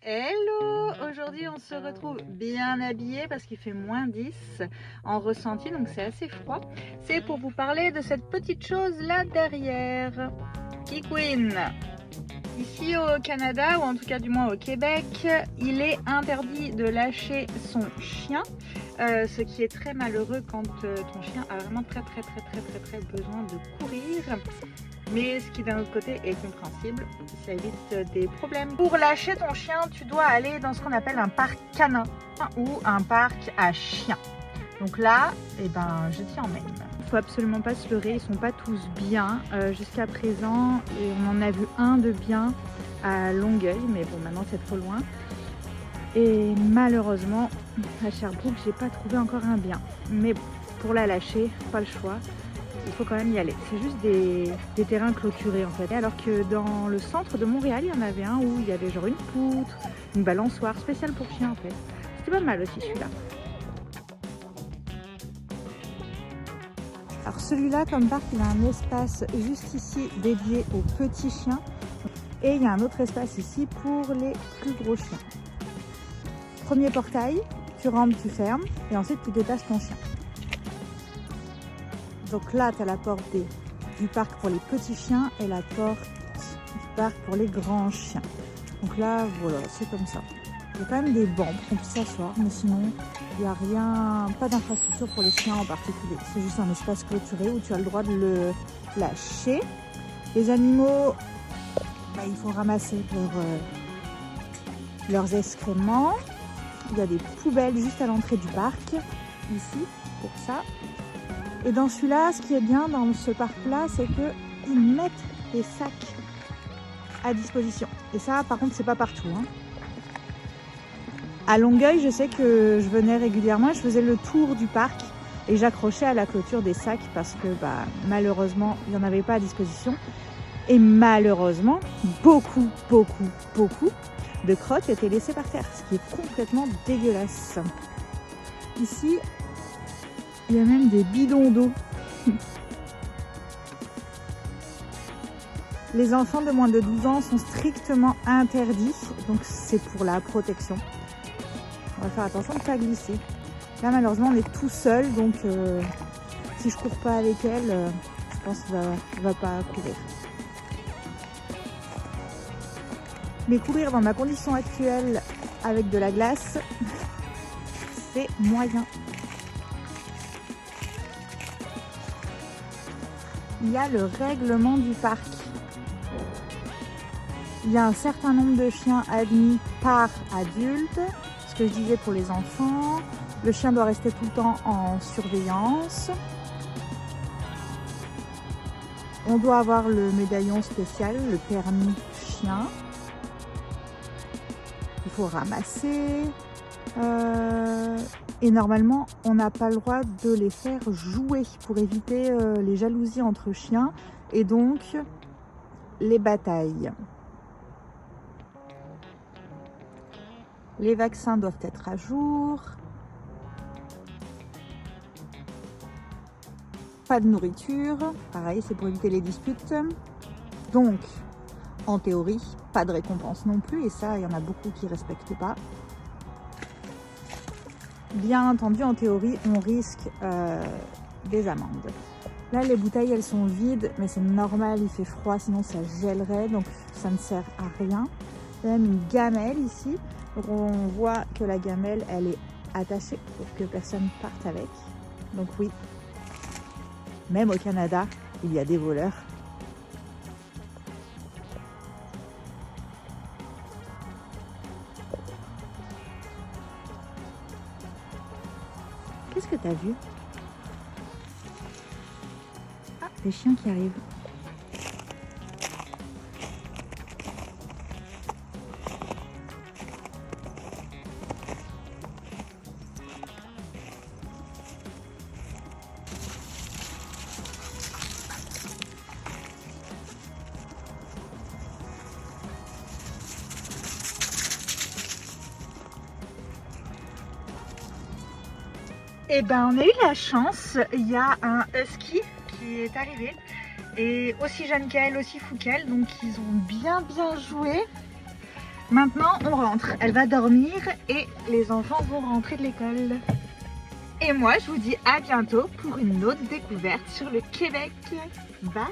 Hello! Aujourd'hui on se retrouve bien habillé parce qu'il fait moins 10 en ressenti, donc c'est assez froid. C'est pour vous parler de cette petite chose là derrière, Kikwin. Ici au Canada, ou en tout cas du moins au Québec, il est interdit de lâcher son chien, ce qui est très malheureux quand ton chien a vraiment très besoin de courir. Mais ce qui d'un autre côté est compréhensible, ça évite des problèmes. Pour lâcher ton chien, tu dois aller dans ce qu'on appelle un parc canin ou un parc à chiens. Donc là, je t'y emmène. Il ne faut absolument pas se leurrer, ils ne sont pas tous bien jusqu'à présent. Et on en a vu un de bien à Longueuil, mais bon, maintenant c'est trop loin. Et malheureusement, à Sherbrooke, j'ai pas trouvé encore un bien. Mais pour la lâcher, pas le choix. Il faut quand même y aller. C'est juste des terrains clôturés en fait. Alors que dans le centre de Montréal, il y en avait un où il y avait genre une poutre, une balançoire spéciale pour chiens en fait. C'était pas mal aussi celui-là. Alors celui-là, comme parc, il a un espace juste ici dédié aux petits chiens. Et il y a un autre espace ici pour les plus gros chiens. Premier portail, tu rentres, tu fermes et ensuite tu détaches ton chien. Donc là, tu as la porte du parc pour les petits chiens et la porte du parc pour les grands chiens. Donc là, voilà, c'est comme ça. Il y a quand même des bancs pour qu'on puisse s'asseoir, mais sinon, il n'y a rien, pas d'infrastructure pour les chiens en particulier. C'est juste un espace clôturé où tu as le droit de le lâcher. Les animaux, il faut ramasser leurs excréments. Il y a des poubelles juste à l'entrée du parc, ici, pour ça. Et dans celui-là, ce qui est bien dans ce parc-là, c'est qu'ils mettent des sacs à disposition. Et ça, par contre, c'est pas partout. À Longueuil, je sais que je venais régulièrement, je faisais le tour du parc et j'accrochais à la clôture des sacs parce que malheureusement, il n'y en avait pas à disposition. Et malheureusement, beaucoup de crottes étaient laissées par terre, ce qui est complètement dégueulasse. Ici, il y a même des bidons d'eau. Les enfants de moins de 12 ans sont strictement interdits, donc c'est pour la protection. On va faire attention de ne pas glisser. Là, malheureusement, on est tout seul, donc si je cours pas avec elle, je pense qu'elle va pas courir. Mais courir dans ma condition actuelle avec de la glace, c'est moyen. Il y a le règlement du parc. Il y a un certain nombre de chiens admis par adulte. Ce que je disais pour les enfants. Le chien doit rester tout le temps en surveillance. On doit avoir le médaillon spécial, le permis chien. Il faut ramasser. Et normalement, on n'a pas le droit de les faire jouer pour éviter les jalousies entre chiens et donc les batailles. Les vaccins doivent être à jour. Pas de nourriture. Pareil, c'est pour éviter les disputes. Donc, en théorie, pas de récompense non plus. Et ça, il y en a beaucoup qui ne respectent pas. Bien entendu, en théorie, on risque des amendes. Là, les bouteilles, elles sont vides, mais c'est normal, il fait froid, sinon ça gèlerait, donc ça ne sert à rien. Il y a même une gamelle ici. Donc on voit que la gamelle, elle est attachée pour que personne parte avec. Donc oui, même au Canada, il y a des voleurs. Qu'est-ce que tu as vu? Ah, des chiens qui arrivent. On a eu la chance, il y a un husky qui est arrivé et aussi jeune qu'elle, aussi fou qu'elle, donc ils ont bien joué. Maintenant, on rentre. Elle va dormir et les enfants vont rentrer de l'école. Et moi, je vous dis à bientôt pour une autre découverte sur le Québec. Bye!